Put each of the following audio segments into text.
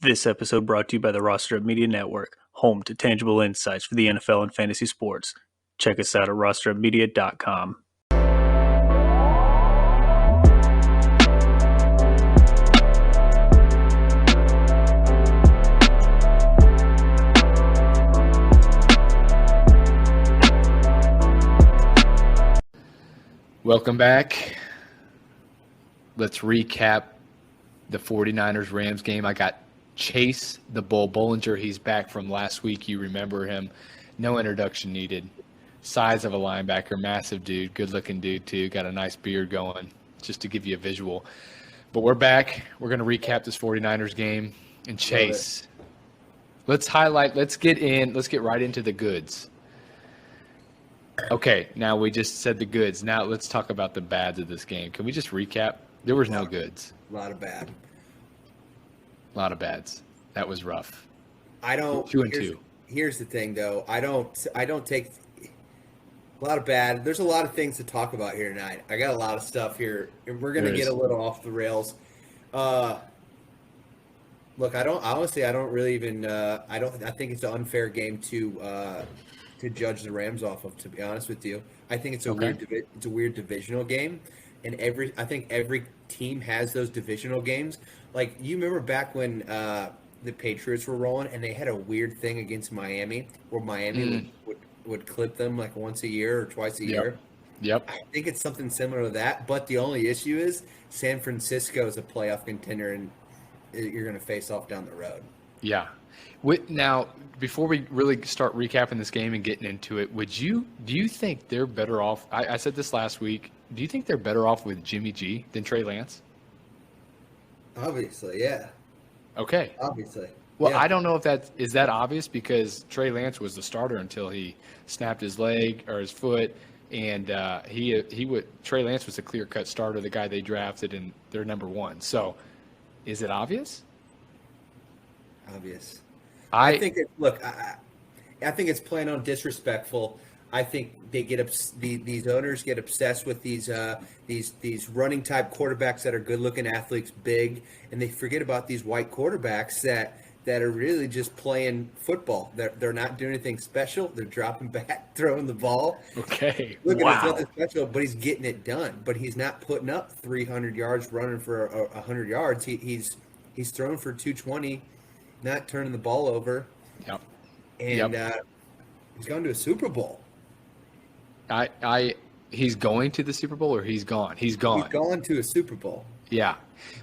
This episode brought to you by the Roster Up Media Network, home to tangible insights for the NFL and fantasy sports. Check us out at rosterupmedia.com. Welcome back. Let's recap the 49ers-Rams game. I got Chase the Bull Bollinger. He's back from last week. You remember him. No introduction needed. Size of a linebacker, massive dude, good-looking dude too. Got a nice beard going, just to give you a visual. But we're back. We're going to recap this 49ers game. And Chase, let's get right into the goods. Okay, now we just said the goods. Now let's talk about the bads of this game. Can we just recap? There was no goods. A lot of bad. A lot of bads. That was rough. I don't. 2-2. Here's the thing, though. I don't take a lot of bad. There's a lot of things to talk about here tonight. I got a lot of stuff here, and we're gonna get a little off the rails. Look, I don't really even. I think it's an unfair game to judge the Rams off of. To be honest with you, I think it's a weird divisional game, and I think every team has those divisional games. Like, you remember back when the Patriots were rolling, and they had a weird thing against Miami, where Miami would clip them like once a year or twice a year. Yep. I think it's something similar to that, but the only issue is San Francisco is a playoff contender, and you're going to face off down the road. Yeah. Now, before we really start recapping this game and getting into it, do you think they're better off? I said this last week. Do you think they're better off with Jimmy G than Trey Lance? Obviously, yeah. Okay. Obviously. Well, yeah. I don't know if is that obvious, because Trey Lance was the starter until he snapped his leg or his foot, and Trey Lance was a clear-cut starter, the guy they drafted, and they're number one. So, is it obvious? Obvious. I think it's plain on disrespectful. I think they these owners get obsessed with these running type quarterbacks that are good looking athletes, big, and they forget about these white quarterbacks that are really just playing football. They're not doing anything special. They're dropping back, throwing the ball. Okay. Look, wow. It's nothing special, but he's getting it done. But he's not putting up 300 yards running for 100 yards. He's throwing for 220, not turning the ball over. Yep. And he's going to a Super Bowl. He's going to the Super Bowl, or he's gone? He's gone. He's gone to a Super Bowl. Yeah.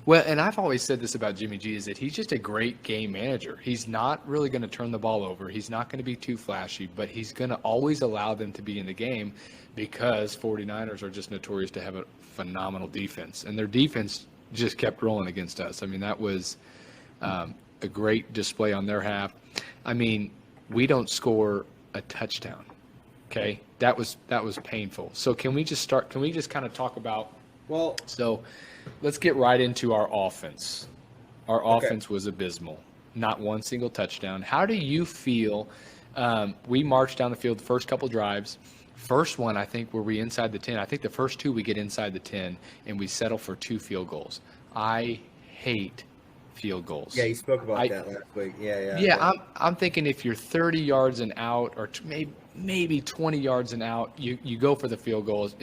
Well, and I've always said this about Jimmy G, is that he's just a great game manager. He's not really going to turn the ball over. He's not going to be too flashy, but he's going to always allow them to be in the game, because 49ers are just notorious to have a phenomenal defense. And their defense just kept rolling against us. I mean, that was a great display on their half. I mean, we don't score a touchdown. Okay, that was painful. So can we just kind of talk about? Well, so let's get right into our offense. Our offense was abysmal. Not one single touchdown. How do you feel? We marched down the field the first couple drives. First one, I think, were we inside the 10. I think the first two we get inside the 10, and we settle for 2 field goals. I hate field goals. Yeah, you spoke about that last week. Yeah. Yeah, I'm thinking if you're 30 yards and out, or maybe 20 yards and out, you go for the field goals,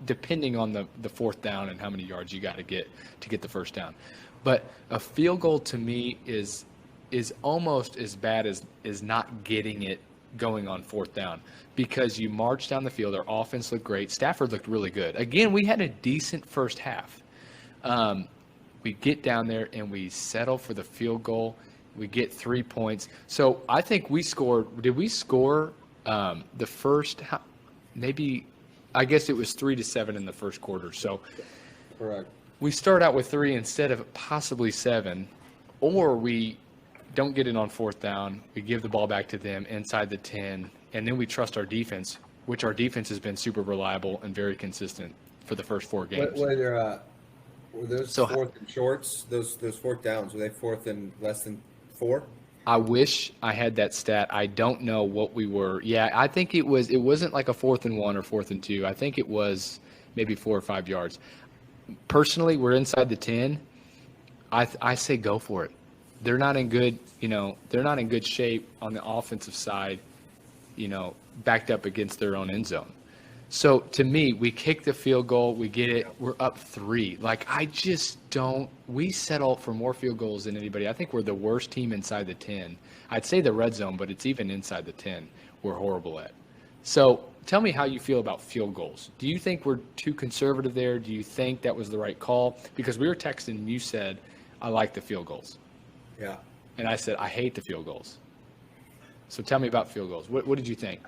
depending on the fourth down and how many yards you got to get the first down. But a field goal to me is almost as bad as not getting it going on fourth down, because you march down the field. Our offense looked great. Stafford looked really good. Again, we had a decent first half. We get down there and we settle for the field goal. We get 3 points. So I think we scored. Did we score the first? Maybe, I guess it was 3-7 in the first quarter. So correct. We start out with 3 instead of possibly 7, or we don't get it on fourth down. We give the ball back to them inside the 10, and then we trust our defense, which our defense has been super reliable and very consistent for the first 4 games. Were those fourth and shorts? Those fourth downs, were they fourth and less than 4? I wish I had that stat. I don't know what we were. Yeah, I think it wasn't like a 4th and 1 or 4th and 2. I think it was maybe 4 or 5 yards. Personally, we're inside the 10. I say go for it. they're not in good, they're not in good shape on the offensive side, backed up against their own end zone. So to me, we kick the field goal, we get it, we're up 3. Like, I just don't. We settle for more field goals than anybody. I think we're the worst team inside the 10. I'd say the red zone, but it's even inside the 10 we're horrible at. So tell me how you feel about field goals. Do you think we're too conservative there? Do you think that was the right call? Because we were texting and you said, I like the field goals. Yeah. And I said, I hate the field goals. So tell me about field goals. What did you think?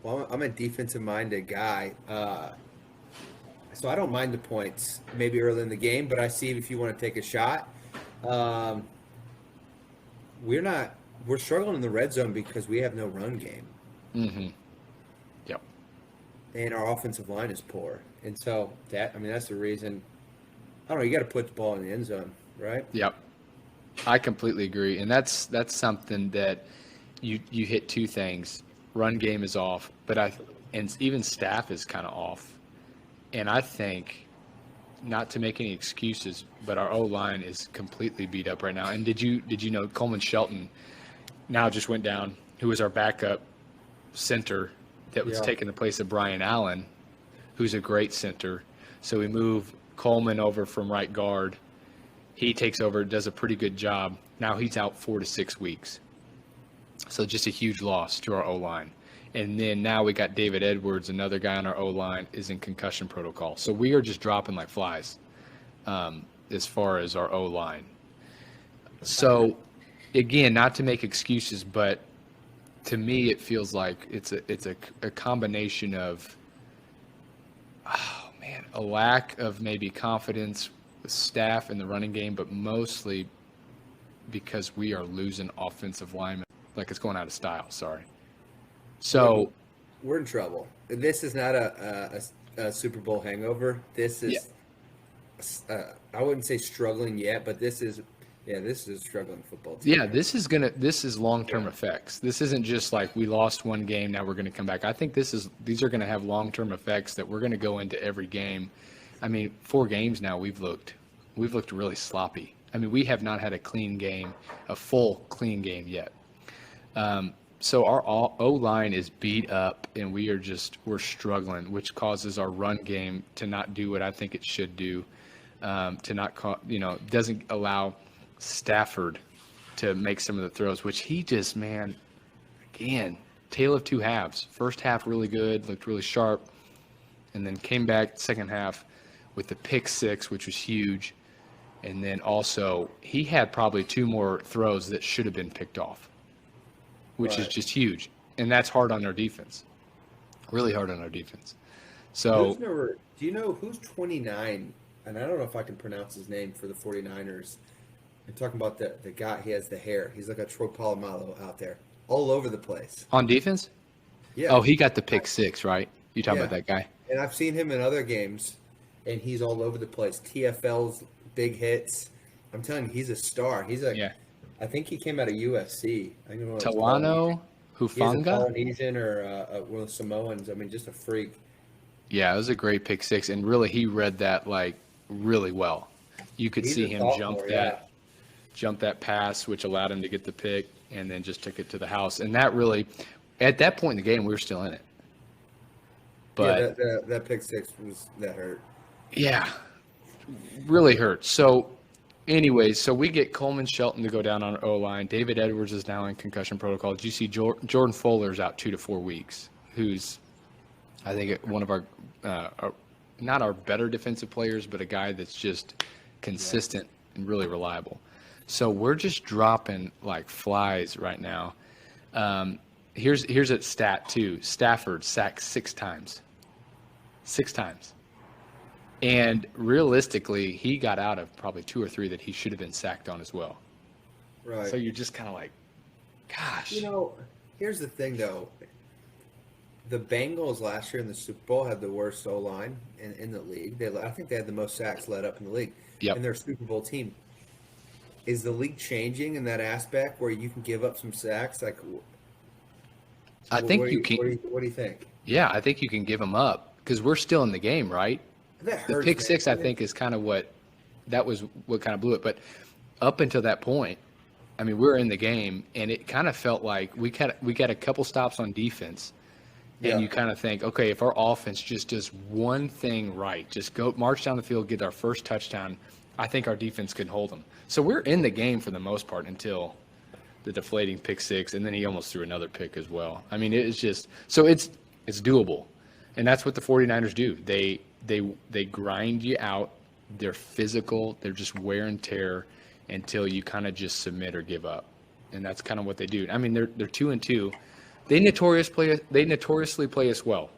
Well, I'm a defensive-minded guy, so I don't mind the points maybe early in the game, but I see if you want to take a shot. We're struggling in the red zone because we have no run game. Mm-hmm. Yep. And our offensive line is poor. And so that's the reason. I don't know, you got to put the ball in the end zone, right? Yep. I completely agree. And that's something that you hit 2 things. Run game is off, and even staff is kind of off. And I think, not to make any excuses, but our O-line is completely beat up right now. And did you know Coleman Shelton now just went down, who was our backup center that was taking the place of Brian Allen, who's a great center. So we move Coleman over from right guard. He takes over, does a pretty good job. Now he's out 4 to 6 weeks. So just a huge loss to our O-line. And then now we got David Edwards, another guy on our O-line, is in concussion protocol. So we are just dropping like flies as far as our O-line. So, again, not to make excuses, but to me it feels like it's a combination of, a lack of maybe confidence with staff in the running game, but mostly because we are losing offensive linemen. Like, it's going out of style, sorry. So we're in trouble. This is not a Super Bowl hangover. This is, I wouldn't say struggling yet, but this is a struggling football team. Yeah, this is long-term effects. This isn't just like we lost one game, now we're going to come back. I think these are going to have long-term effects that we're going to go into every game. I mean, 4 games now we've looked really sloppy. I mean, we have not had a clean game, a full clean game yet. So our O-line is beat up, and we're struggling, which causes our run game to not do what I think it should do, to not doesn't allow Stafford to make some of the throws, which he just, again, tale of 2 halves. First half really good, looked really sharp, and then came back second half with the pick 6, which was huge. And then also he had probably 2 more throws that should have been picked off, which is just huge. And that's hard on our defense, really hard on our defense. So do you know who's 29? And I don't know if I can pronounce his name for the 49ers. I'm talking about the guy. He has the hair. He's like a Troy Polamalu out there, all over the place. On defense? Yeah. Oh, he got the pick 6, right? You talking about that guy? And I've seen him in other games, and he's all over the place. TFL's big hits. I'm telling you, he's a star. He's I think he came out of USC. I don't know what Tawano Hufanga? He's a Polynesian or one of the Samoans. I mean, just a freak. Yeah, it was a great pick 6, and really he read that really well. You could see him jump that pass, which allowed him to get the pick, and then just took it to the house. And that really, at that point in the game, we were still in it. But that pick 6 that hurt. Yeah, really hurt. So, anyways, we get Coleman Shelton to go down on our O-line. David Edwards is now in concussion protocol. Did you see Jordan Fuller's out 2 to 4 weeks, who's, I think, one of our not our better defensive players, but a guy that's just consistent and really reliable. So we're just dropping like flies right now. Here's a stat too. Stafford sacked 6 times. 6 times. And realistically, he got out of probably 2 or 3 that he should have been sacked on as well. Right. So you're just kind of like, gosh. Here's the thing though. The Bengals last year in the Super Bowl had the worst O-line in the league. I think they had the most sacks led up in the league. Yep. And they're a Super Bowl team. Is the league changing in that aspect where you can give up some sacks? I think you can. What do you think? Yeah, I think you can give them up because we're still in the game, right? The pick 6, I think, is kind of what kind of blew it. But up until that point, I mean, we were in the game, and it kind of felt like we got a couple stops on defense, and you kind of think, okay, if our offense just does one thing right, just go march down the field, get our first touchdown, I think our defense can hold them. So we're in the game for the most part until the deflating pick six, and then he almost threw another pick as well. I mean, it's just so it's doable, and that's what the 49ers do. They grind you out. They're physical. They're just wear and tear until you kind of just submit or give up, and that's kind of what they do. I mean, they're 2-2. They notoriously play us well.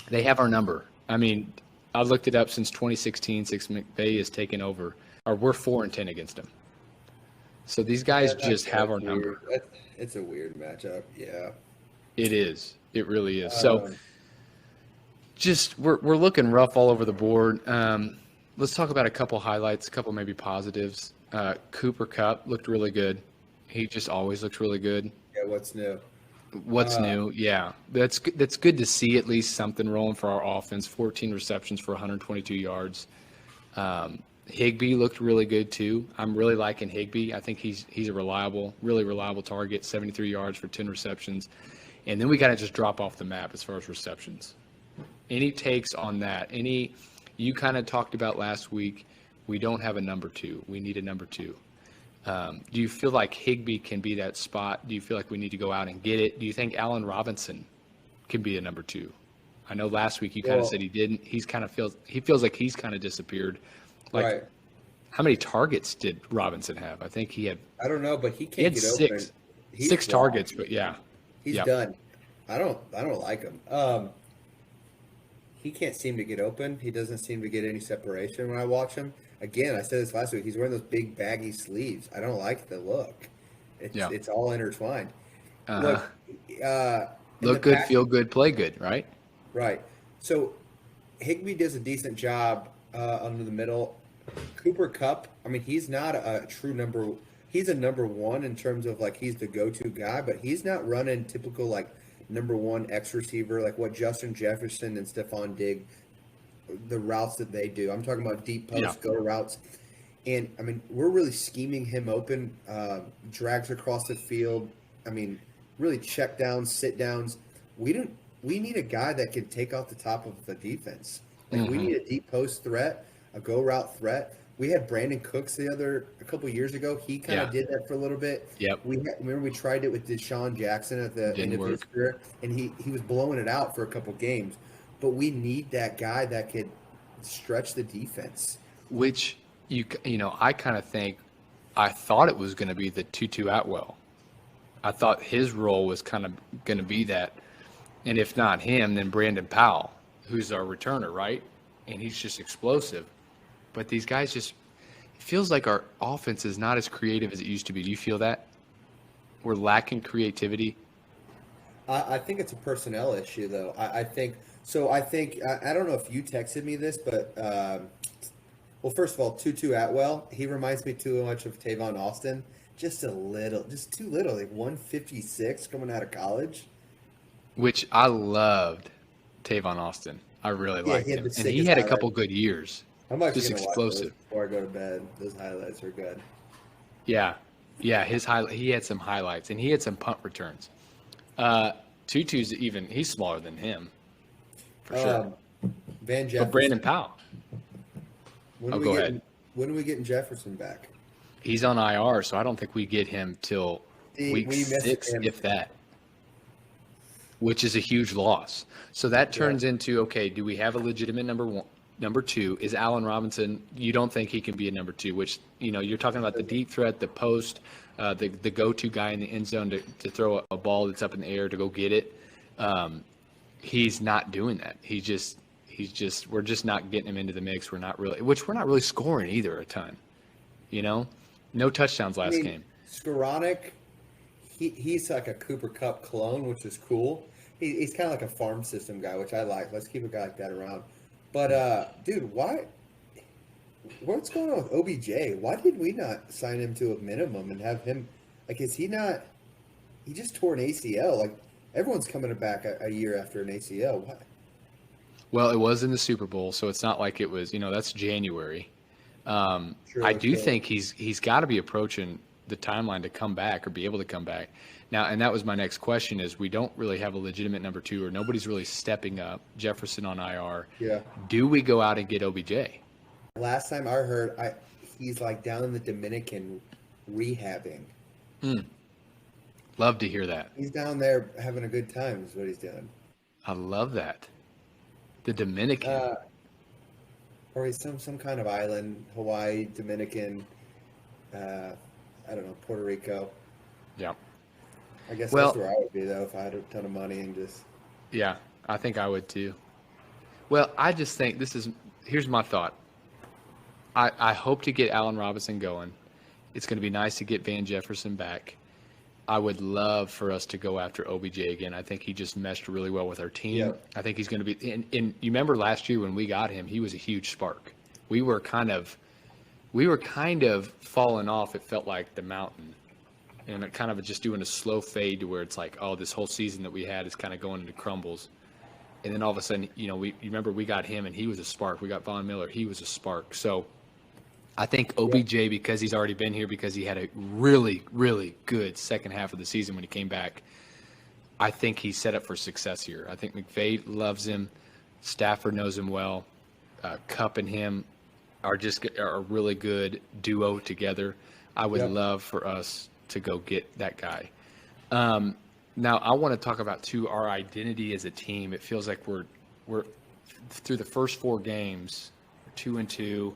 They have our number. I mean, I looked it up since 2016, since McVay has taken over, or we're 4-10 against them. So these guys just have our number. It's a weird matchup. Yeah, it is. It really is. So, just we're looking rough all over the board. Let's talk about a couple highlights, a couple maybe positives. Cooper Kupp looked really good. He just always looks really good. Yeah, what's new? What's new? Yeah, that's good to see at least something rolling for our offense. 14 receptions for 122 yards. Higbee looked really good too. I'm really liking Higbee. I think he's a really reliable target. 73 yards for 10 receptions, and then we got to just drop off the map as far as receptions. Any takes on that? You kind of talked about last week. We don't have a number 2. We need a number 2. Do you feel like Higbee can be that spot? Do you feel like we need to go out and get it? Do you think Allen Robinson can be a number 2? I know last week you kind of said he didn't. He feels like he's kind of disappeared. Like, right. How many targets did Robinson have? I think he had. I don't know, but he can't get six. open. Six targets, but yeah, he's done. I don't like him. He can't seem to get open. He doesn't seem to get any separation when I watch him. Again, I said this last week. He's wearing those big baggy sleeves. I don't like the look. It's all intertwined. Look good, feel good, play good, right? Right. So Higbee does a decent job under the middle. Cooper Kupp, I mean, he's not a true number. He's a number 1 in terms of like he's the go-to guy, but he's not running typical like number 1 X receiver like what Justin Jefferson and Stephon Diggs, the routes that they do. I'm talking about deep post go routes. And I mean, we're really scheming him open, drags across the field. I mean, really check downs, sit downs. We need a guy that can take off the top of the defense. Like we need a deep post threat, a go route threat. We had Brandon Cooks a couple years ago. He kind of did that for a little bit. Yep. Remember we tried it with Deshaun Jackson at the end of his career, and he was blowing it out for a couple games. But we need that guy that could stretch the defense. Which I kind of think, I thought it was going to be the Tutu Atwell. I thought his role was kind of going to be that, and if not him, then Brandon Powell, who's our returner, right? And he's just explosive. But these guys it feels like our offense is not as creative as it used to be. Do you feel that? We're lacking creativity? I think it's a personnel issue, though. I think I don't know if you texted me this, but well, first of all, Tutu Atwell, he reminds me too much of Tavon Austin. Just too little, like 156 coming out of college. Which I loved Tavon Austin. I really liked him. And he had a couple good years. I'm actually just explosive. Before I go to bed, those highlights are good. Yeah, he had some highlights, and he had some punt returns. Tutu's he's smaller than him, for sure. Van Jefferson. But Brandon Powell. Go ahead. When are we getting Jefferson back? He's on IR, so I don't think we get him till week 6, if that. Which is a huge loss. So that turns into, okay, do we have a legitimate number 2? Is Allen Robinson, you don't think he can be a number 2, which, you're talking about the deep threat, the post, the go-to guy in the end zone to throw a ball that's up in the air to go get it. He's not doing that. We're just not getting him into the mix. We're not really scoring either a ton, No touchdowns last game. Skowronek, he's like a Cooper Kupp clone, which is cool. He's kind of like a farm system guy, which I like. Let's keep a guy like that around. But, dude, what's going on with OBJ? Why did we not sign him to a minimum and have him, like, is he not, he just tore an ACL. Like, everyone's coming back a year after an ACL. Why? Well, it was in the Super Bowl, so it's not like it was, that's January. Sure I looks do good. think he's got to be approaching the timeline to come back or be able to come back. Now, and that was my next question is we don't really have a legitimate number 2 or nobody's really stepping up. Jefferson on IR. Yeah. Do we go out and get OBJ? Last time I heard, he's like down in the Dominican rehabbing. Love to hear that. He's down there having a good time is what he's doing. I love that. The Dominican. Or he's some kind of island, Hawaii, Dominican, I don't know, Puerto Rico. Yeah. I guess Well- that's where I would be, though, if I had a ton of money and just... Yeah, I think I would too. Well, I just think here's my thought. I hope to get Allen Robinson going. It's going to be nice to get Van Jefferson back. I would love for us to go after OBJ again. I think he just meshed really well with our team. Yep. I think he's going to be. And you remember last year when we got him, he was a huge spark. We were kind of falling off. It felt like the mountain, and it kind of just doing a slow fade to where it's like, oh, this whole season that we had is kind of going into crumbles. And then all of a sudden, you remember we got him and he was a spark. We got Von Miller, he was a spark. So I think OBJ, because he's already been here, because he had a really, really good second half of the season when he came back, I think he's set up for success here. I think McVay loves him. Stafford knows him well. Kupp and him are a really good duo together. I would love for us to go get that guy. Now, I want to talk about, too, our identity as a team. It feels like we're through the first 4 games, 2-2.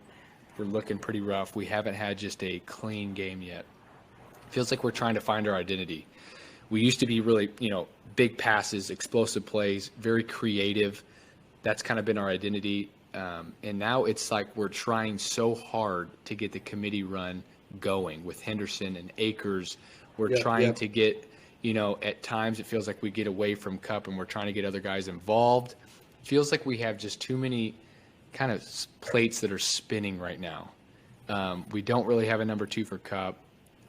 We're looking pretty rough. We haven't had just a clean game yet. It feels like we're trying to find our identity. We used to be really, big passes, explosive plays, very creative. That's kind of been our identity. And now it's like we're trying so hard to get the committee run going with Henderson and Akers. We're trying to get, at times it feels like we get away from Kupp and we're trying to get other guys involved. It feels like we have just too many kind of plates that are spinning right now. We don't really have a number 2 for Kupp.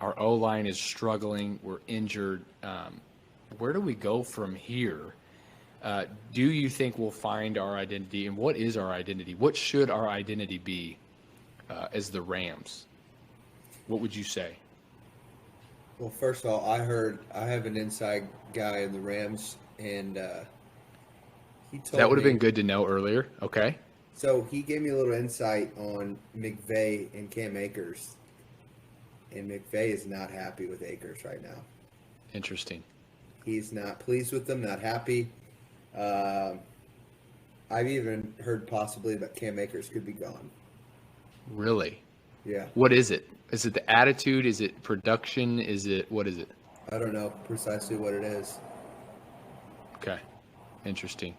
Our O-line is struggling. We're injured. Where do we go from here? Do you think we'll find our identity, and what is our identity? What should our identity be as the Rams? What would you say? Well, first of all, I have an inside guy in the Rams, and he told That would have me, been good to know earlier. Okay. So he gave me a little insight on McVay and Cam Akers, and McVay is not happy with Akers right now. Interesting. He's not pleased with them, not happy. I've even heard possibly that Cam Akers could be gone. Really? Yeah. What is it? Is it the attitude? Is it production? What is it? I don't know precisely what it is. Okay. Interesting.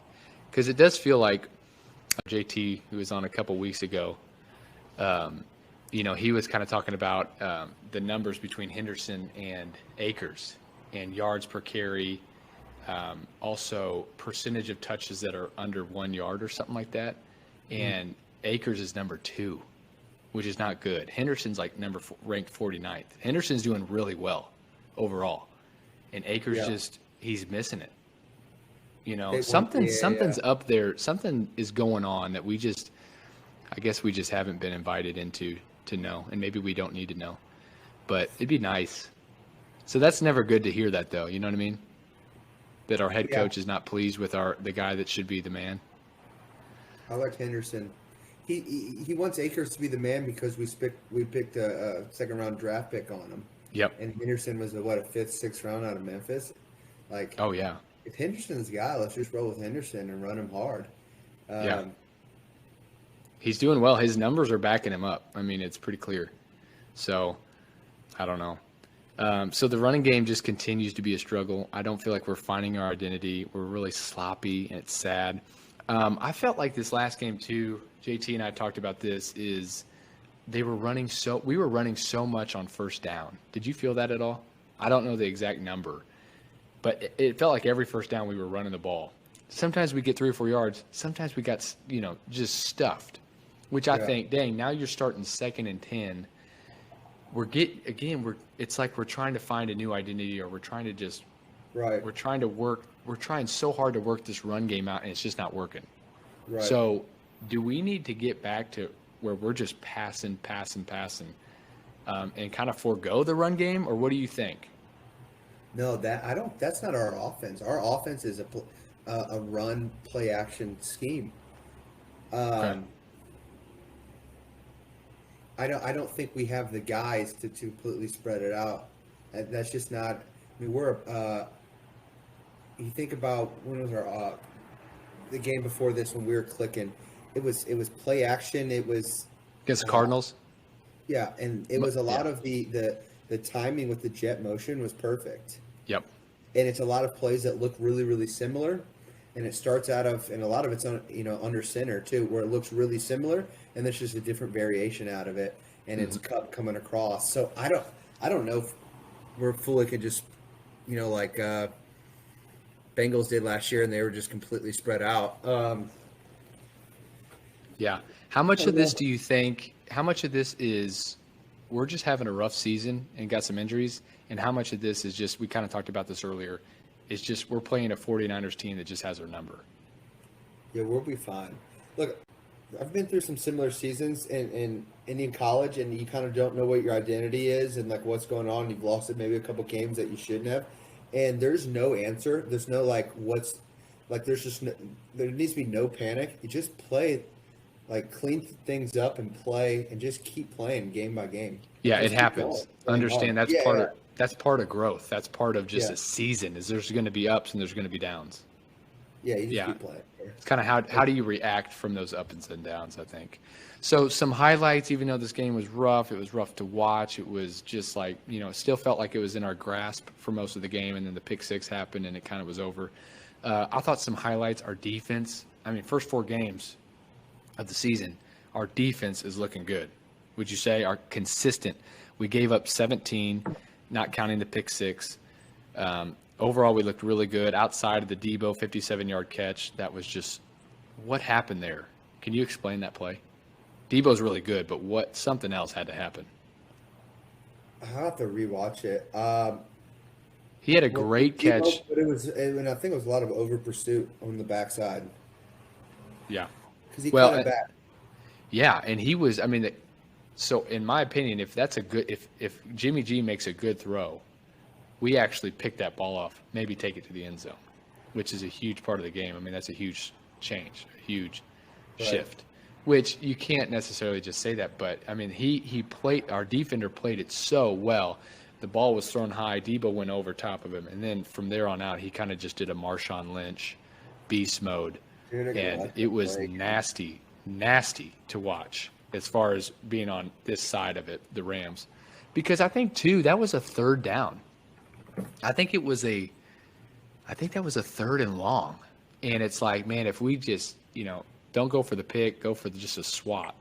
Because it does feel like JT, who was on a couple weeks ago, he was kind of talking about the numbers between Henderson and Akers and yards per carry, also percentage of touches that are under 1 yard or something like that. And Akers is number 2, which is not good. Henderson's like ranked 49th. Henderson's doing really well overall. And Akers he's missing it. Something's up there. Something is going on that I guess we just haven't been invited into to know, and maybe we don't need to know. But it'd be nice. So that's never good to hear that, though. You know what I mean? That our head coach is not pleased with the guy that should be the man. I like Henderson. He wants Akers to be the man because we picked a second round draft pick on him. Yep. And Henderson was a 5th, 6th round out of Memphis. Oh yeah. If Henderson's the guy, let's just roll with Henderson and run him hard. He's doing well. His numbers are backing him up. I mean, it's pretty clear. So, I don't know. So the running game just continues to be a struggle. I don't feel like we're finding our identity. We're really sloppy, and it's sad. I felt like this last game too. JT and I talked about this. We were running so much on first down. Did you feel that at all? I don't know the exact number, but it felt like every first down we were running the ball. Sometimes we get 3 or 4 yards. Sometimes we got just stuffed, which I think, dang, now you're starting 2nd and 10. It's like we're trying to find a new identity, or we're trying to just we're trying so hard to work this run game out, and it's just not working. Right. So do we need to get back to where we're just passing, and kind of forego the run game? Or what do you think? No, that's not our offense. Our offense is a run play action scheme. Okay. I don't think we have the guys to completely spread it out. That's just not. I mean, you think about when was our the game before this when we were clicking. It was play action. It was Against the Cardinals? yeah, and it was a lot Yeah. of the timing with the jet motion was perfect. Yep. And it's a lot of plays that look really, really similar. And it starts out of, and a lot of it's under center too, where it looks really similar, and there's just a different variation out of it, and it's cut coming across. So I don't know if we're fully could just, like Bengals did last year, and they were just completely spread out. Yeah. How much of this do you think, how much of this is we're just having a rough season and got some injuries, and how much of this is just, we kind of talked about this earlier, it's just we're playing a 49ers team that just has our number? Yeah, we'll be fine. Look, I've been through some similar seasons in Indian college, and you kind of don't know what your identity is and like what's going on. You've lost it maybe a couple games that you shouldn't have, and there's no answer. There's no there's just there needs to be no panic. You just play, like clean things up and play, and just keep playing game by game. Yeah, Just it keep happens. going. Understand that's Yeah, part yeah. of that's part of growth. That's part of just Yeah. a season. Is there's going to be ups and there's going to be downs. Yeah, you just Yeah. keep playing. It's kind of how do you react from those ups and downs, I think. So some highlights, even though this game was rough, it was rough to watch. It was just like, it still felt like it was in our grasp for most of the game, and then the pick six happened and it kind of was over. I thought some highlights, our defense. I mean, first 4 games of the season, our defense is looking good. Would you say are consistent? We gave up 17, not counting the pick six. Overall, we looked really good. Outside of the Debo 57-yard catch, that was just what happened there. Can you explain that play? Debo's really good, but something else had to happen. I'll have to rewatch it. He had a great catch. But and I think it was a lot of over pursuit on the backside Yeah. because he Well, cut it back. Yeah, and he was. I mean, so in my opinion, if Jimmy G makes a good throw, we actually pick that ball off, maybe take it to the end zone, which is a huge part of the game. I mean, that's a huge change, a huge shift, which you can't necessarily just say that. But I mean, he played, our defender played it so well. The ball was thrown high. Debo went over top of him, and then from there on out, he kind of just did a Marshawn Lynch beast mode, and it was nasty to watch as far as being on this side of it, the Rams, because I think too that was a third down. I think that was a 3rd and long, and it's like, man, if we just don't go for the pick, go for just a swat,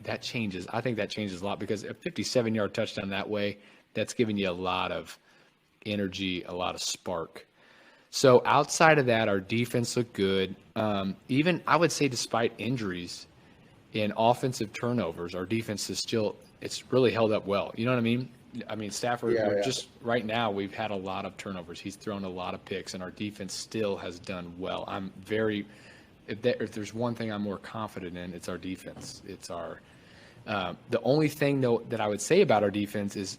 that changes. I think that changes a lot, because a 57-yard touchdown that way, that's giving you a lot of energy, a lot of spark. So outside of that, our defense looked good. Even I would say, despite injuries and offensive turnovers, our defense it's really held up well. You know what I mean? I mean, Stafford, just right now, we've had a lot of turnovers. He's thrown a lot of picks, and our defense still has done well. If there's one thing I'm more confident in, it's our defense. It's the only thing, though, that I would say about our defense is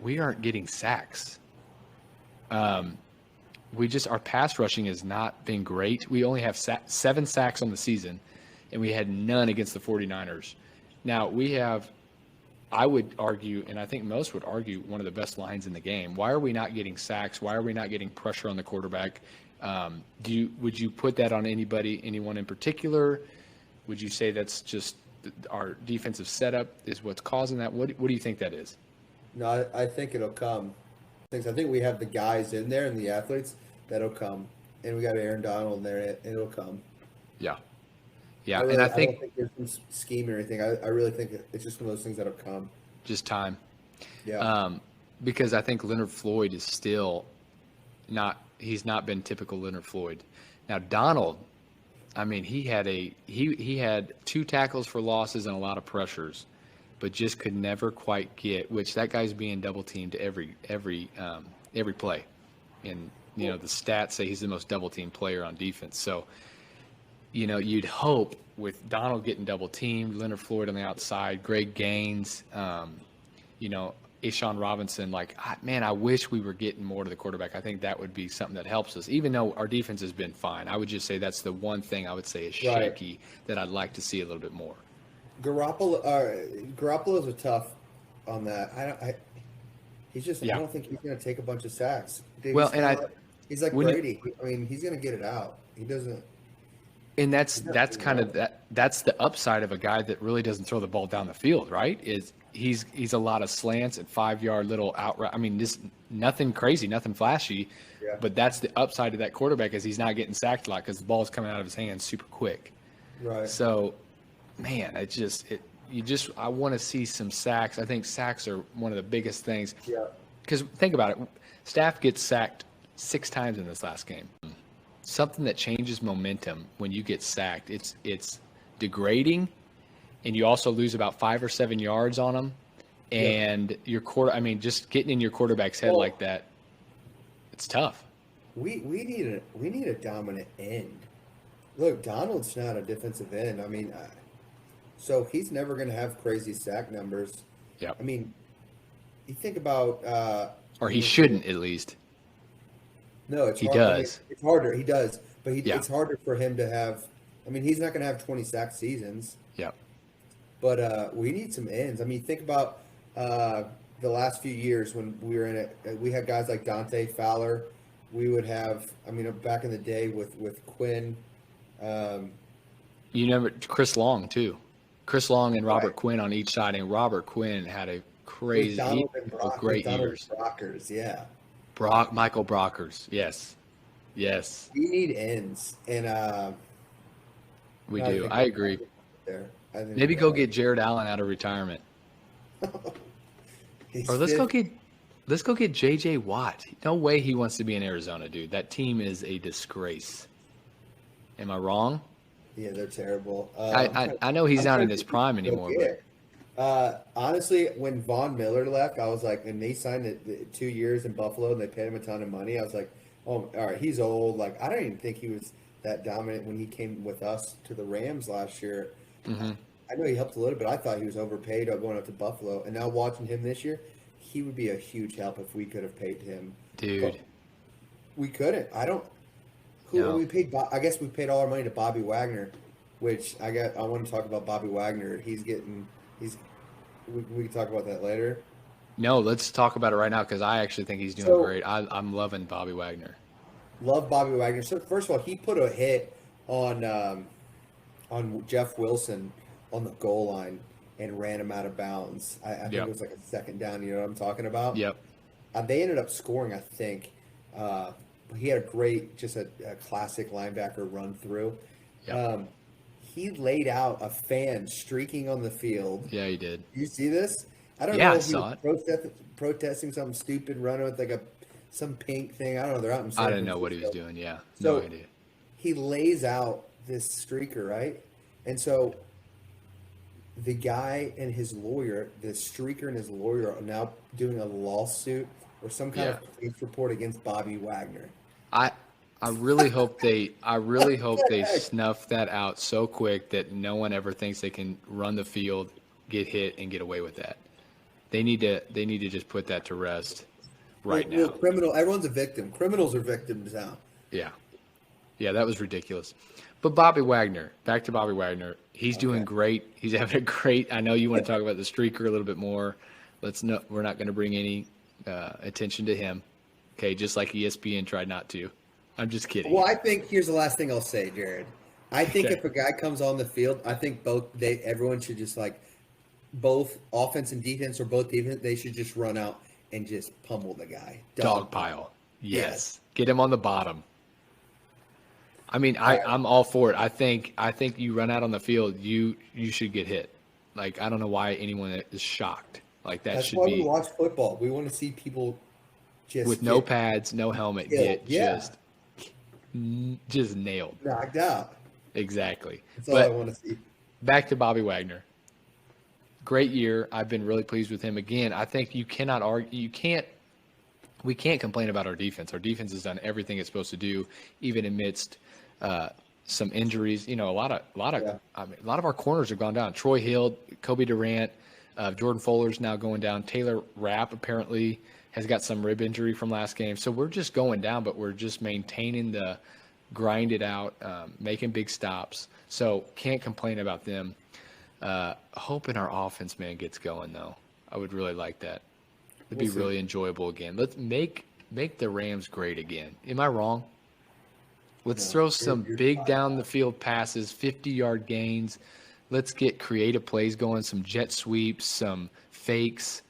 we aren't getting sacks. Our pass rushing has not been great. We only have 7 sacks on the season, and we had none against the 49ers. Now, we have, I would argue, and I think most would argue, one of the best lines in the game. Why are we not getting sacks? Why are we not getting pressure on the quarterback? Would you put that on anyone in particular? Would you say that's just our defensive setup is what's causing that? What do you think that is? No, I think it'll come. I think we have the guys in there and the athletes that'll come, and we got Aaron Donald in there, and it'll come. Yeah. I And I don't think think there's some scheme or anything. I really think it's just one of those things that'll come. just time. Yeah. Because I think Leonard Floyd is still he's not been typical Leonard Floyd. Now Donald, I mean, he had 2 tackles for losses and a lot of pressures, but just could never quite get, which that guy's being double teamed every play. And the stats say he's the most double teamed player on defense. So you'd hope with Donald getting double teamed, Leonard Floyd on the outside, Greg Gaines, Ishawn Robinson, I wish we were getting more to the quarterback. I think that would be something that helps us, even though our defense has been fine. I would just say that's the one thing I would say is shaky that I'd like to see a little bit more. Garoppolo's a tough on that. I don't think he's going to take a bunch of sacks. He's like Brady. He's going to get it out. He doesn't. And that's the upside of a guy that really doesn't throw the ball down the field, right? Is he's a lot of slants and 5-yard little out. Just nothing crazy, nothing flashy. Yeah. But that's the upside of that quarterback is he's not getting sacked a lot because the ball's coming out of his hands super quick. Right. So, man, I want to see some sacks. I think sacks are one of the biggest things. Yeah. Because think about it, Staff gets sacked 6 times in this last game. Something that changes momentum when you get sacked. It's degrading, and you also lose about 5 or 7 yards on them. And your just getting in your quarterback's head like that, it's tough. We need a dominant end. Look, Donald's not a defensive end. So he's never going to have crazy sack numbers. Yeah. You think about or he shouldn't at least. No, it's he hard. does. It's harder. He does, but it's harder for him to have. He's not going to have 20 sack seasons. Yeah. But we need some ends. Think about the last few years when we were in it. We had guys like Dante Fowler. We would have. Back in the day with Quinn. Chris Long too. Chris Long and Robert Quinn on each side, and Robert Quinn had a crazy, great years. Brockers, yeah. Michael Brockers, yes. We need ends, and we do. I agree. Maybe go get Jared Allen out of retirement, or let's go get J.J. Watt. No way he wants to be in Arizona, dude. That team is a disgrace. Am I wrong? Yeah, they're terrible. I know he's not in his prime anymore. But honestly, when Von Miller left, I was like, and they signed the 2 years in Buffalo and they paid him a ton of money. I was like, oh, all right, he's old. I don't even think he was that dominant when he came with us to the Rams last year. Mm-hmm. I know he helped a little bit. I thought he was overpaid going up to Buffalo. And now watching him this year, he would be a huge help if we could have paid him. Dude. But we couldn't. We paid. I guess we paid all our money to Bobby Wagner, which I want to talk about Bobby Wagner. We can talk about that later. No, let's talk about it right now because I actually think he's doing great. I'm loving Bobby Wagner. Love Bobby Wagner. So first of all, he put a hit on Jeff Wilson on the goal line and ran him out of bounds. I think it was like a second down. You know what I'm talking about? Yep. They ended up scoring, I think. He had a classic linebacker run through. Yep. He laid out a fan streaking on the field. Yeah, he did. You see this? I don't know if he saw was protesting something stupid, running with some pink thing. I don't know. They're out in San I didn't know what he was doing. Yeah, no idea. He lays out this streaker, right? And so the guy and his lawyer, the streaker and his lawyer, are now doing a lawsuit or some kind of police report against Bobby Wagner. I really hope they snuff that out so quick that no one ever thinks they can run the field, get hit, and get away with that. They need to just put that to rest right now. Everyone's a victim. Criminals are victims now. Yeah, that was ridiculous. But Bobby Wagner, back to Bobby Wagner, he's doing great. He's having a great. I know you want to talk about the streaker a little bit more. We're not going to bring any attention to him. Okay, just like ESPN tried not to. I'm just kidding. Well, I think here's the last thing I'll say, Jared. I think if a guy comes on the field, I think everyone should just both offense and defense or both defense, they should just run out and just pummel the guy. Dog pile. Yes. Get him on the bottom. I'm all for it. I think you run out on the field, you should get hit. I don't know why anyone is shocked. That's why we watch football. We want to see people with no pads, no helmet, just nailed. Knocked out. Exactly. That's all I want to see. Back to Bobby Wagner. Great year. I've been really pleased with him. Again, I think you cannot argue. We can't complain about our defense. Our defense has done everything it's supposed to do, even amidst some injuries. You know, a lot of Yeah. I mean, a lot of our corners have gone down. Troy Hill, Kobe Durant, Jordan Fuller's now going down. Taylor Rapp apparently has got some rib injury from last game. So we're just going down, but we're just maintaining the grind it out, making big stops. So can't complain about them. Hoping our offense, man, gets going though. I would really like that. It'd be really enjoyable again. Let's make the Rams great again. Am I wrong? Let's throw some big down the field passes, 50-yard gains. Let's get creative plays going, some jet sweeps, some fakes.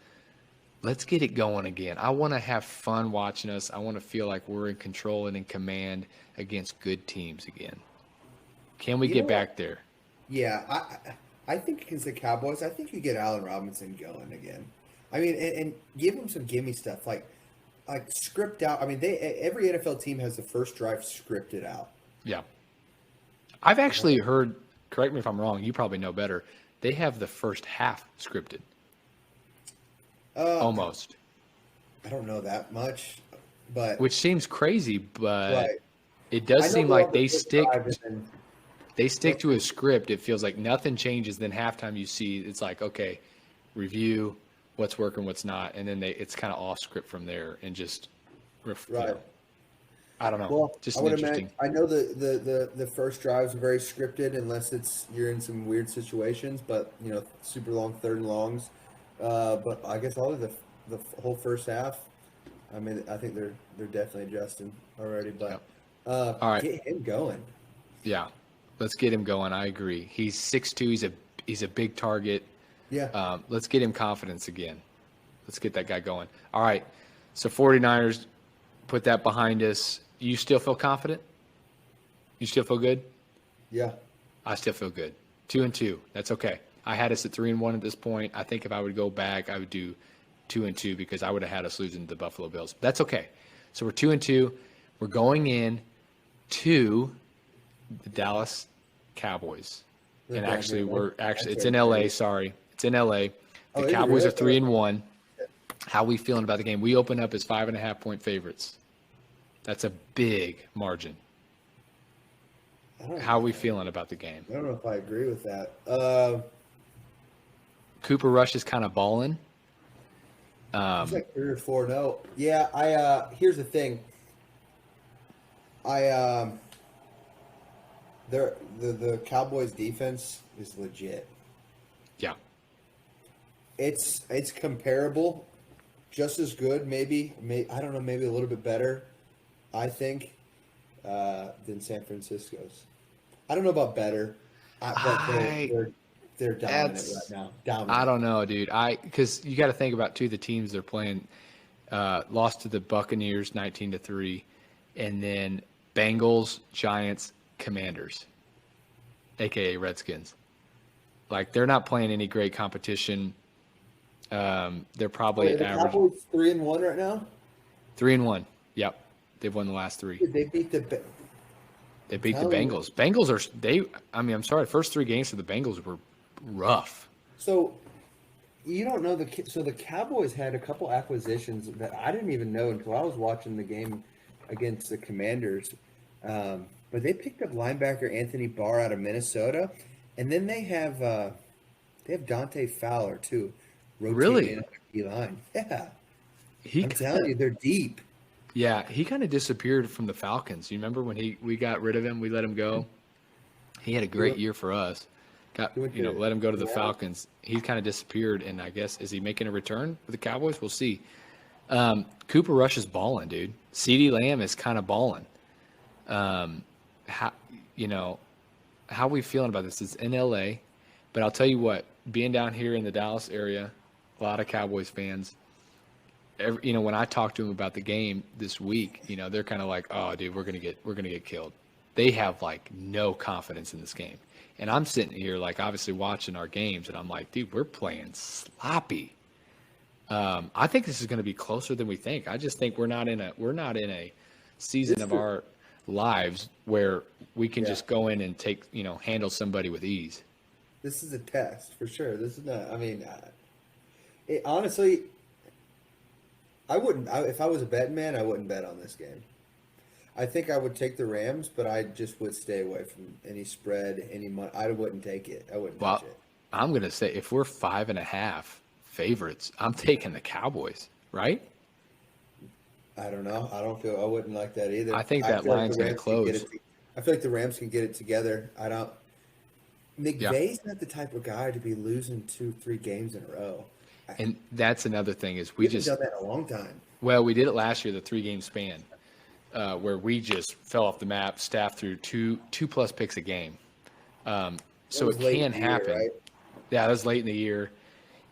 Let's get it going again. I want to have fun watching us. I want to feel like we're in control and in command against good teams again. Can we get back there? Yeah, I think against the Cowboys, I think you get Allen Robinson going again. I mean, and give him some gimme stuff like script out. I mean, every NFL team has the first drive scripted out. Yeah. I've actually heard, correct me if I'm wrong, you probably know better, they have the first half scripted. Almost. I don't know that much, but which seems crazy, but it does seem like they stick to a script. It feels like nothing changes. Then halftime you see it's like, okay, review what's working, what's not, and then it's kind of off script from there and just you know, I don't know. Well, just interesting. I know the first drives are very scripted unless you're in some weird situations, but you know, super long third and longs. But I guess all of the whole first half, I mean, I think they're definitely adjusting already. But all right, get him going. Yeah, let's get him going. I agree. He's 6'2". He's a big target. Yeah. Let's get him confidence again. Let's get that guy going. All right. So 49ers, put that behind us. You still feel confident? You still feel good? Yeah. I still feel good. 2-2. That's okay. I had us at 3-1 at this point. I think if I would go back, I would do 2-2 because I would have had us losing to the Buffalo Bills. That's okay. So we're 2-2. We're going in to the Dallas Cowboys. And actually, it's in LA. Sorry. It's in LA. The Cowboys are 3-1. How we feeling about the game? We open up as 5.5-point favorites. That's a big margin. How are we feeling about the game? I don't know if I agree with that. Cooper Rush is kind of balling. It's like 3 or 4-0. Yeah, here's the thing. The Cowboys defense is legit. Yeah. It's comparable, just as good, maybe I don't know, maybe a little bit better, I think, than San Francisco's. I don't know about better, but they're dominant right now. Dominant. I don't know, dude. Because you got to think about, too, the teams they're playing. Lost to the Buccaneers 19-3, and then Bengals, Giants, Commanders, a.k.a. Redskins. Like, they're not playing any great competition. They're probably the average. Cowboys 3-1 right now? 3-1. Yep. They've won the last 3. Dude, they beat the Bengals. Bengals I'm sorry, the first 3 games for the Bengals were rough. So you don't know the Cowboys had a couple acquisitions that I didn't even know until I was watching the game against the Commanders. But they picked up linebacker Anthony Barr out of Minnesota, and then they have Dante Fowler too. Really? Line. Yeah. I'm telling you, they're deep. Yeah, he kind of disappeared from the Falcons. You remember when we got rid of him, we let him go? He had a great year for us. Let him go to the Falcons. He kind of disappeared, and I guess, is he making a return for the Cowboys? We'll see. Cooper Rush is balling, dude. CeeDee Lamb is kind of balling. How are we feeling about this? It's in LA, but I'll tell you what, being down here in the Dallas area, a lot of Cowboys fans, when I talk to them about the game this week, they're kind of like, oh, dude, we're gonna get killed. They have like no confidence in this game, and I'm sitting here like obviously watching our games, and I'm like, dude, we're playing sloppy. I think this is going to be closer than we think. I just think we're not in a season of our lives where we can just go in and handle somebody with ease. This is a test for sure. This is not. I mean, honestly, I wouldn't. If I was a betting man, I wouldn't bet on this game. I think I would take the Rams, but I just would stay away from any spread, any money. I wouldn't take it. I wouldn't touch Well, it. I'm going to say if we're 5.5 favorites, I'm taking the Cowboys, right? I don't know. I wouldn't like that either. I think that feel like line's the going to Rams can get close. it. I feel like the Rams can get it together. I don't. Yeah. McVay's not the type of guy to be losing 2-3 games in a row. And that's another thing is We haven't done that in a long time. well, we did it last year, the 3-game span, where we just fell off the map, staffed through two plus picks a game. So was it late can in the year, happen. right? Yeah, that was late in the year.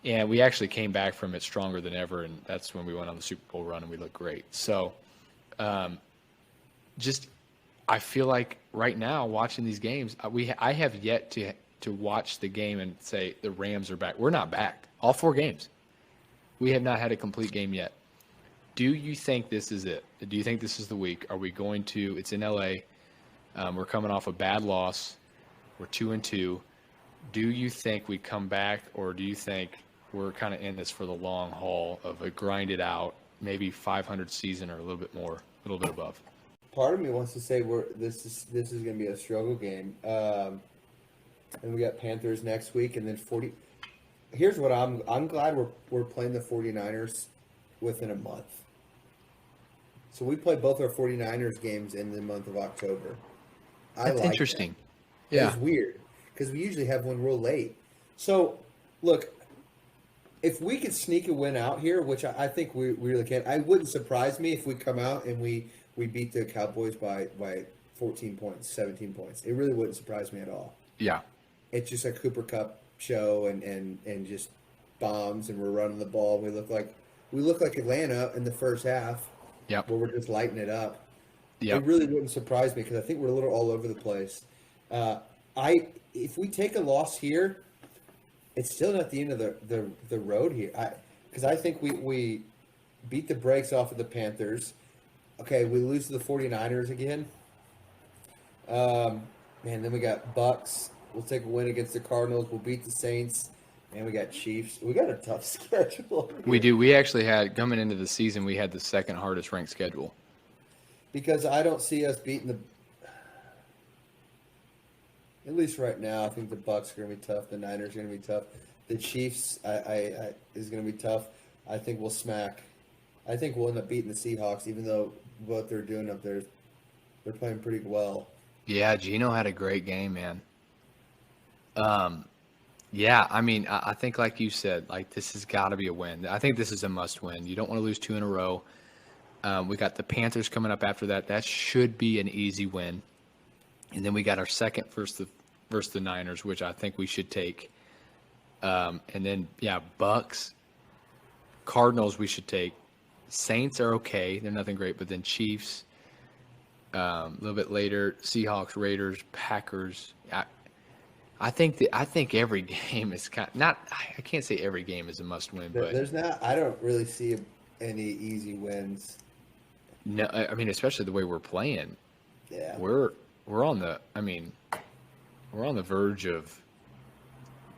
And we actually came back from it stronger than ever, and that's when we went on the Super Bowl run and we looked great. So I feel like right now watching these games, I have yet to watch the game and say the Rams are back. We're not back. All 4 games. We have not had a complete game yet. Do you think this is it? Do you think this is the week? Are we going to – it's in L.A. We're coming off a bad loss. We're 2-2. Do you think we come back, or do you think we're kind of in this for the long haul of a grind it out, maybe 500 season or a little bit more, a little bit above? Part of me wants to say this is going to be a struggle game. And we got Panthers next week, and then 40. Here's what I'm glad we're playing the 49ers within a month. So we play both our 49ers games in the month of October. That's interesting. That. Yeah. It's weird because we usually have one real late. So look, if we could sneak a win out here, which I think we really can, I wouldn't surprise me if we come out and we beat the Cowboys by 14 points, 17 points. It really wouldn't surprise me at all. Yeah. It's just a Cooper Cup show and just bombs, and we're running the ball. We look like Atlanta in the first half. Yep. Where we're just lighting it up. Yep. It really wouldn't surprise me because I think we're a little all over the place. If we take a loss here, it's still not the end of the road here. Because I think we beat the brakes off of the Panthers. Okay, we lose to the 49ers again. Then we got Bucks. We'll take a win against the Cardinals. We'll beat the Saints. And we got Chiefs. We got a tough schedule. We do. We actually had, coming into the season, we had the second hardest ranked schedule. Because I don't see us beating at least right now, I think the Bucks are going to be tough. The Niners are going to be tough. The Chiefs is going to be tough. I think we'll smack. I think we'll end up beating the Seahawks, even though what they're doing up there, they're playing pretty well. Yeah, Gino had a great game, man. Yeah, I mean, I think like you said, like this has got to be a win. I think this is a must win. You don't want to lose 2 in a row. We got the Panthers coming up after that. That should be an easy win. And then we got our second versus the Niners, which I think we should take. And then, yeah, Bucks, Cardinals we should take. Saints are okay. They're nothing great. But then Chiefs, a little bit later, Seahawks, Raiders, Packers. I think every game is I can't say every game is a must win, but there's not. I don't really see any easy wins. No, I mean especially the way we're playing. Yeah, we're on the verge of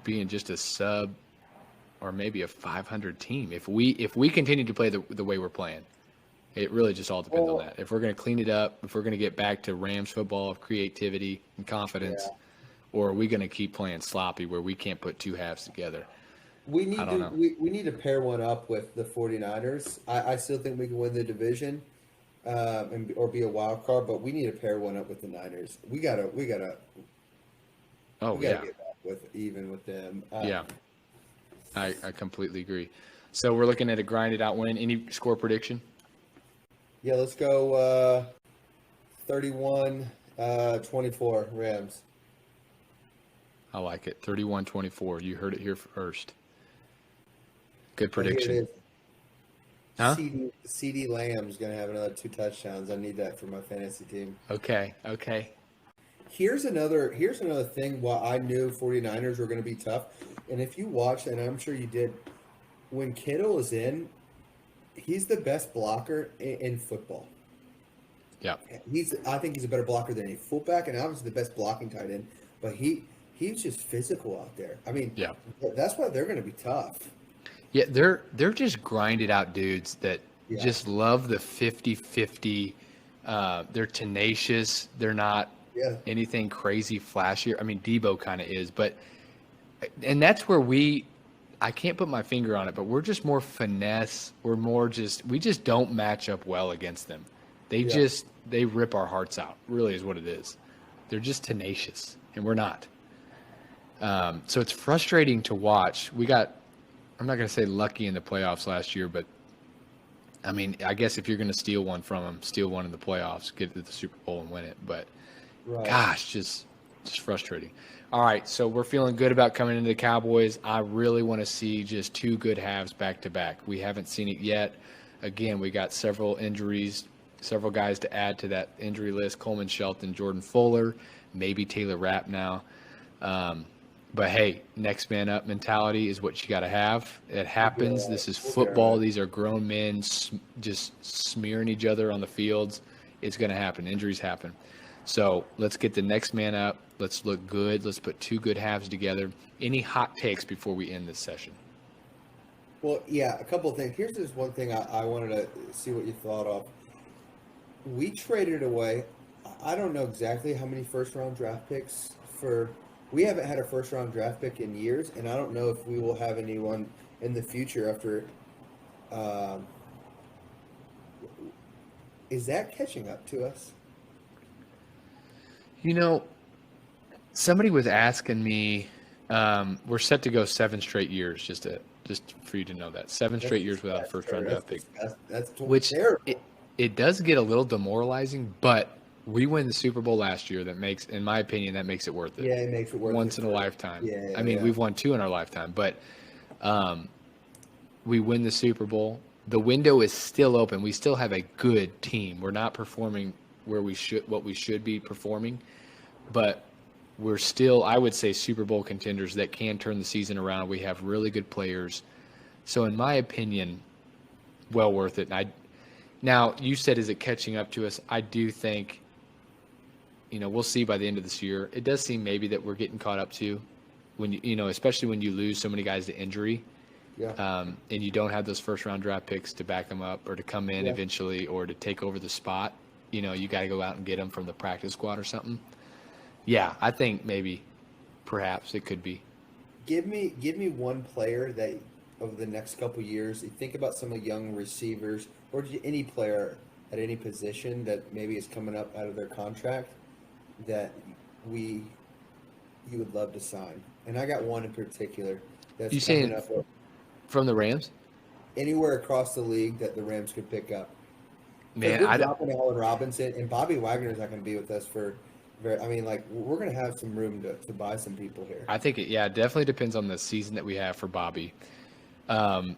being just a sub or maybe a 500 team if we continue to play the way we're playing. It really just all depends on that. If we're going to clean it up, if we're going to get back to Rams football of creativity and confidence. Yeah. Or are we going to keep playing sloppy where we can't put 2 halves together? We need to pair one up with the 49ers. I still think we can win the division or be a wild card, but we need to pair one up with the Niners. We gotta get back with them. Yeah, I completely agree. So we're looking at a grinded out win. Any score prediction? Yeah, let's go 31-24 Rams. I like it. 31-24. You heard it here first. Good prediction. Huh? CD Lamb's going to have another 2 touchdowns. I need that for my fantasy team. Okay. Here's another thing why I knew 49ers were going to be tough. And if you watched, and I'm sure you did, when Kittle is in, he's the best blocker in football. Yeah. I think he's a better blocker than a fullback, and obviously the best blocking tight end. But he's just physical out there. I mean, yeah, that's why they're going to be tough. Yeah, they're just grinded out dudes that just love the 50-50 They're tenacious. They're not anything crazy flashy. I mean, Debo kind of is, and that's where I can't put my finger on it, but we're just more finesse. We just don't match up well against them. They rip our hearts out, really is what it is. They're just tenacious, and we're not. So it's frustrating to watch. I'm not going to say lucky in the playoffs last year, but I mean, I guess if you're going to steal one from them, steal one in the playoffs, get to the Super Bowl and win it. But gosh, just frustrating. All right, so we're feeling good about coming into the Cowboys. I really want to see just 2 good halves back to back. We haven't seen it yet. Again, we got several injuries, several guys to add to that injury list: Coleman Shelton, Jordan Fuller, maybe Taylor Rapp now. But hey, next man up mentality is what you got to have. It happens. This is football. These are grown men just smearing each other on the fields. It's going to happen. Injuries happen. So let's get the next man up. Let's look good. Let's put 2 good halves together. Any hot takes before we end this session? Well, yeah, a couple of things. Here's just one thing I wanted to see what you thought of. We traded away, I don't know exactly how many first-round draft picks we haven't had a first-round draft pick in years, and I don't know if we will have anyone in the future after. Is that catching up to us? Somebody was asking me. We're set to go 7 straight years, just for you to know that 7 straight years without a first-round draft pick. That's which terrible. It does get a little demoralizing, but we win the Super Bowl last year. In my opinion, that makes it worth it. Yeah, it makes it worth it. Once in a lifetime. I mean, we've won 2 in our lifetime, but we win the Super Bowl. The window is still open. We still have a good team. We're not performing what we should be performing, but we're still, I would say, Super Bowl contenders that can turn the season around. We have really good players. So in my opinion, well worth it. Now, you said, is it catching up to us? I do think, we'll see by the end of this year. It does seem maybe that we're getting caught up to when especially when you lose so many guys to injury. Yeah. And you don't have those first-round draft picks to back them up or to come in eventually or to take over the spot. You got to go out and get them from the practice squad or something. Yeah, I think perhaps it could be. Give me one player that over the next couple years, you think about some of the young receivers or any player at any position that maybe is coming up out of their contract that you would love to sign. And I got one in particular that's coming up from the Rams? Anywhere across the league that the Rams could pick up. Man, we're dropping Allen Robinson, and Bobby Wagner's not going to be with us for we're going to have some room to buy some people here. I think it definitely depends on the season that we have for Bobby. Allen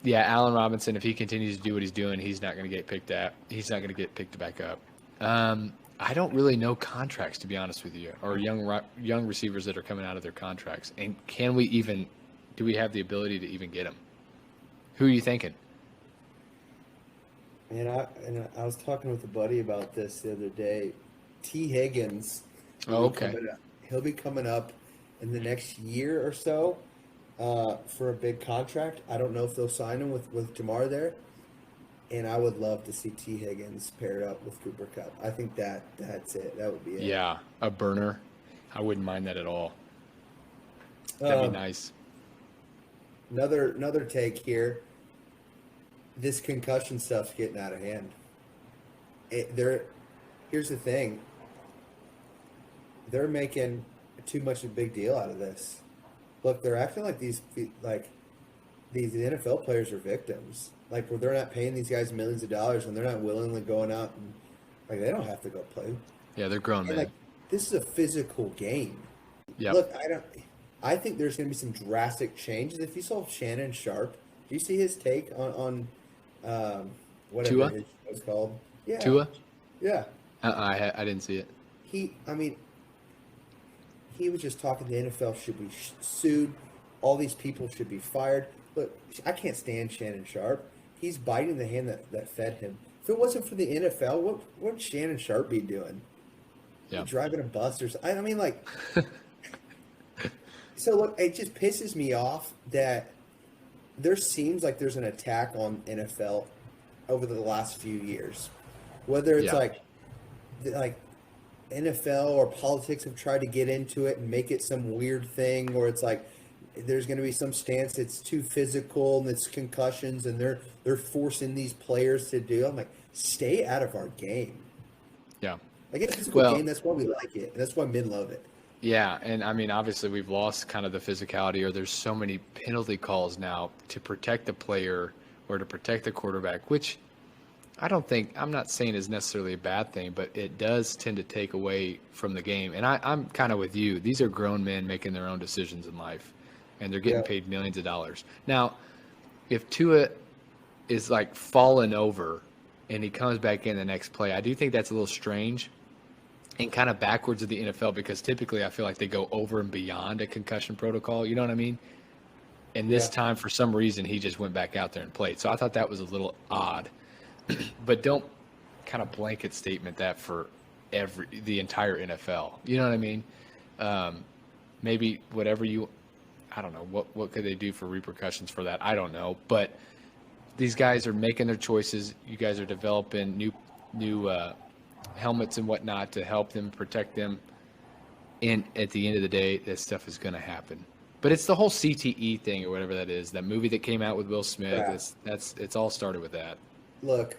Robinson, if he continues to do what he's doing, he's not going to get picked up. He's not going to get picked back up. I don't really know contracts, to be honest with you, or young receivers that are coming out of their contracts. And do we have the ability to even get them? Who are you thinking? And I was talking with a buddy about this the other day. T. Higgins. Okay. He'll be coming up in the next year or so for a big contract. I don't know if they'll sign him with Jamar there. And I would love to see T. Higgins paired up with Cooper Kupp. I think that's it. That would be it. Yeah, a burner. I wouldn't mind that at all. That'd be nice. Another take here. This concussion stuff's getting out of hand. Here's the thing. They're making too much of a big deal out of this. Look, they're acting like these NFL players are victims. Like, where they're not paying these guys millions of dollars and they're not willingly going out and they don't have to go play. Yeah, they're grown men. This is a physical game. Yeah. Look, I think there's going to be some drastic changes. If you saw Shannon Sharp, do you see his take on whatever Tua? his show's called? Yeah. Tua? Yeah. I didn't see it. He was just talking the NFL should be sued. All these people should be fired. Look, I can't stand Shannon Sharp. He's biting the hand that fed him. If it wasn't for the NFL, what would Shannon Sharp be doing? Yeah. Driving a bus or something. So, look, it just pisses me off that there seems like there's an attack on NFL over the last few years. Whether it's Yeah. like NFL or politics have tried to get into it and make it some weird thing, or it's like there's going to be some stance it's too physical and it's concussions and they're forcing these players to do. I'm like, stay out of our game. Yeah. Like it's a physical Well, game. That's why we like it. And that's why men love it. yeah, and I mean, obviously, we've lost kind of the physicality, or there's so many penalty calls now to protect the player or to protect the quarterback, which I'm not saying is necessarily a bad thing, but it does tend to take away from the game. And I'm kind of with you. These are grown men making their own decisions in life, and they're getting paid millions of dollars. Now, if Tua is like falling over and he comes back in the next play, I do think that's a little strange and kind of backwards of the NFL, because typically I feel like they go over and beyond a concussion protocol. You know what I mean? And this time, for some reason, he just went back out there and played. So I thought that was a little odd. But don't kind of blanket statement that for the entire NFL. You know what I mean? Maybe whatever I don't know, what could they do for repercussions for that? I don't know. But these guys are making their choices. You guys are developing new helmets and whatnot to help them, protect them. And at the end of the day, that stuff is going to happen. But it's the whole CTE thing or whatever that is, that movie that came out with Will Smith. Yeah. It's all started with that. Look,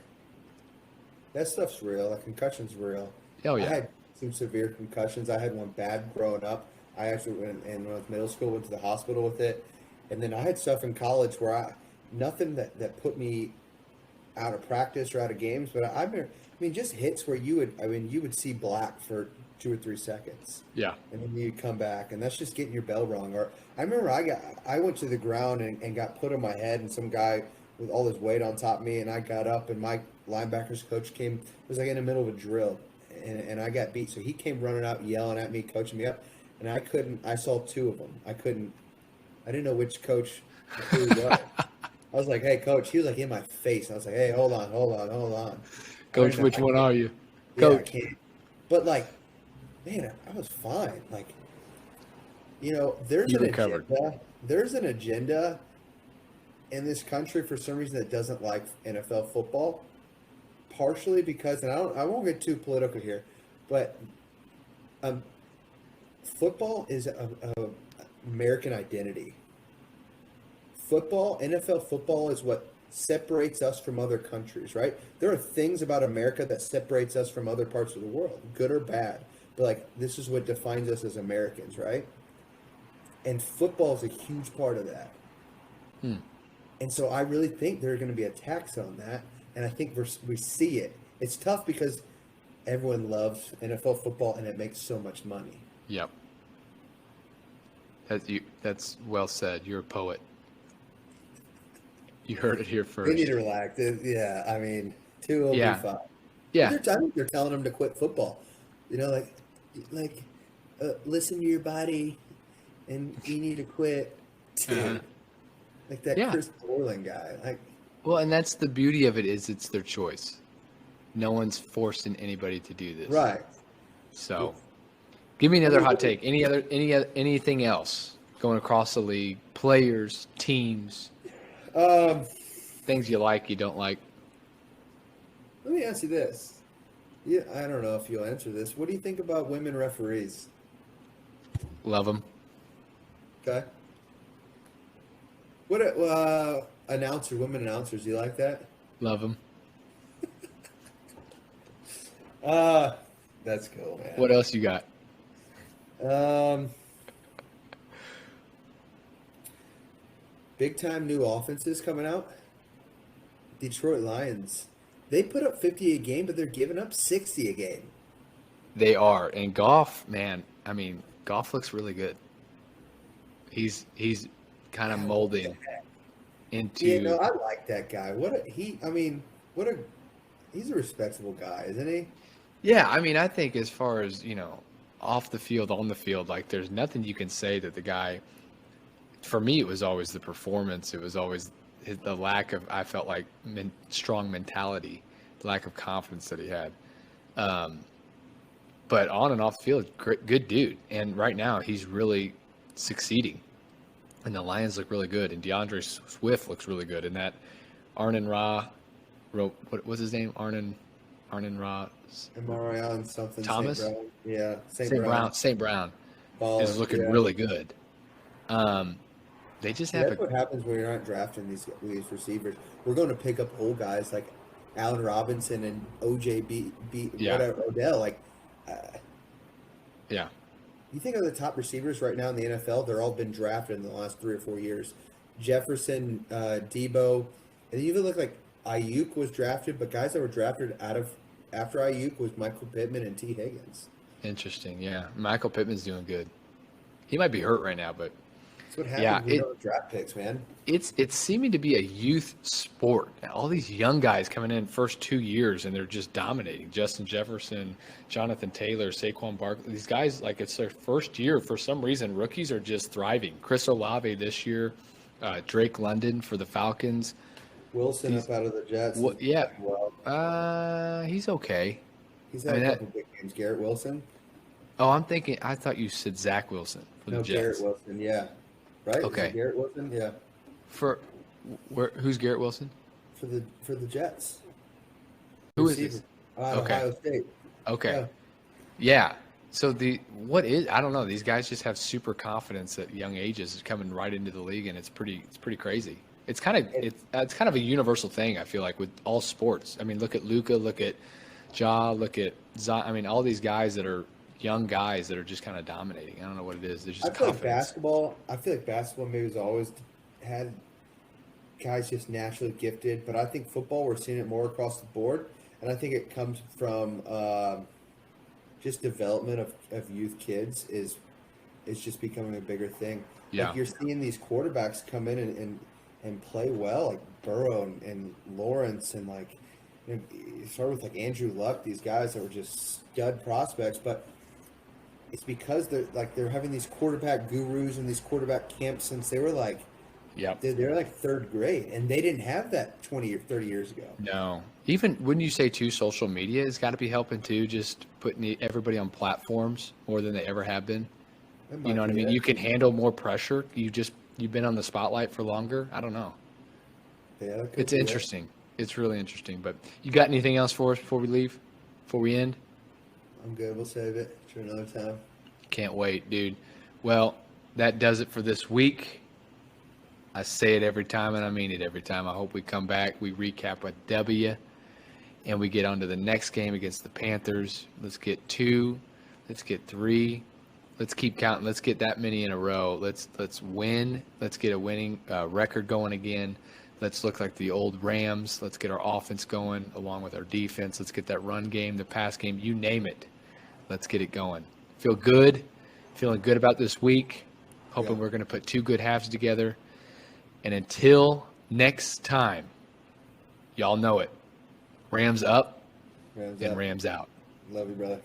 that stuff's real. That concussion's real. Oh, yeah. I had some severe concussions. I had one bad growing up. I actually, when I was middle school, went to the hospital with it. And then I had stuff in college where nothing that put me out of practice or out of games, but I mean, just hits where you would see black for 2 or 3 seconds. Yeah. And then you'd come back, and that's just getting your bell rung. Or I remember I went to the ground and got put on my head, and some guy with all his weight on top of me, and I got up, and my linebackers coach came. It was like in the middle of a drill, and I got beat. So he came running out, yelling at me, coaching me up, and I saw 2 of them. I didn't know which coach who he was. I was like, hey, coach. He was like in my face. I was like, hey, hold on. Coach, which one are you? Coach. Yeah, I can't. But like, man, I was fine. Like, there's an agenda. There's an agenda in this country for some reason that doesn't like NFL football. Partially because, and I won't get too political here, but football is a American identity. NFL football is what separates us from other countries, right? There are things about America that separates us from other parts of the world, good or bad. But like, this is what defines us as Americans, right? And football is a huge part of that. And so I really think there are going to be attacks on that. And I think we see it. It's tough because everyone loves NFL football and it makes so much money. Yep. That's well said. You're a poet. You heard it here first. We need to relax. Yeah, I mean, 2 will be fine. Yeah. I think they're telling them to quit football. Listen to your body, and you need to quit. Like that Chris Borland guy. Like, well, and that's the beauty of it, is it's their choice. No one's forcing anybody to do this. Right. So, give me another hot take. Anything else going across the league? Players, teams. Things you like, you don't like. Let me ask you this. Yeah, I don't know if you'll answer this. What do you think about women referees? Love them. Okay. What women announcers? Do you like that? Love them. That's cool, man. What else you got? Big time new offenses coming out. Detroit Lions. They put up 50 a game, but they're giving up 60 a game. They are. And Goff, man, I mean, Goff looks really good. He's kind of molding into. Yeah, no, I like that guy. He's a respectable guy, isn't he? Yeah, I mean, I think as far as, off the field, on the field, like there's nothing you can say that the guy, for me, it was always the performance. It was always the lack of, I felt like, strong mentality, the lack of confidence that he had. But on and off the field, good dude. And right now, he's really succeeding. And the Lions look really good. And DeAndre Swift looks really good. And that Arnon Ra, what was his name? Arnon Ross. Marion something. Thomas? St. Brown. Yeah, St. Brown Baller, is looking really good. They just have that's what happens when you're not drafting these receivers. We're going to pick up old guys like Allen Robinson and whatever, Odell. Like, yeah. You think of the top receivers right now in the NFL, they're all been drafted in the last 3 or 4 years. Jefferson, Debo, and then you even look like Ayuk was drafted, but guys that were drafted after Ayuk was Michael Pittman and T. Higgins. Interesting, yeah. Michael Pittman's doing good. He might be hurt right now, but that's what happens with those draft picks, man. It's seeming to be a youth sport. All these young guys coming in first 2 years, and they're just dominating. Justin Jefferson, Jonathan Taylor, Saquon Barkley. These guys, like, it's their first year. For some reason, rookies are just thriving. Chris Olave this year, Drake London for the Falcons. Wilson up out of the Jets. He's okay. He's had a couple big games. Garrett Wilson. Oh, I thought you said Zach Wilson for the Jets. Garrett Wilson, yeah. Right? Okay. Garrett Wilson, yeah. Who's Garrett Wilson? For the Jets. Who is this? Ohio State. Okay. Yeah. So I don't know. These guys just have super confidence at young ages, coming right into the league, and it's pretty crazy. It's kind of a universal thing, I feel like, with all sports. I mean, look at Luka, look at Ja, look at Zion. I mean, all these guys that are young guys that are just kind of dominating. I don't know what it is. There's just confidence. I feel like basketball maybe has always had guys just naturally gifted, but I think football, we're seeing it more across the board, and I think it comes from just development of youth kids is just becoming a bigger thing. Yeah. Like, you're seeing these quarterbacks come in and play well, like Burrow and Lawrence, and like, you start with like Andrew Luck, these guys that were just stud prospects, but it's because they're having these quarterback gurus and these quarterback camps since they were like, they're like third grade, and they didn't have that 20 or 30 years ago. No. Even wouldn't you say too, social media has got to be helping too, just putting everybody on platforms more than they ever have been. You know what I mean? You can handle more pressure. You've been on the spotlight for longer. I don't know. Yeah, it's interesting. It's really interesting. But you got anything else for us before we leave? Before we end? I'm good. We'll save it for another time. Can't wait, dude. Well, that does it for this week. I say it every time, and I mean it every time. I hope we come back, we recap a W, and we get on to the next game against the Panthers. Let's get 2. Let's get 3. Let's keep counting. Let's get that many in a row. Let's win. Let's get a winning record going again. Let's look like the old Rams. Let's get our offense going along with our defense. Let's get that run game, the pass game, you name it. Let's get it going. Feel good. Feeling good about this week. Hoping we're going to put 2 good halves together. And until next time, y'all know it. Rams up and Rams out. Love you, brother.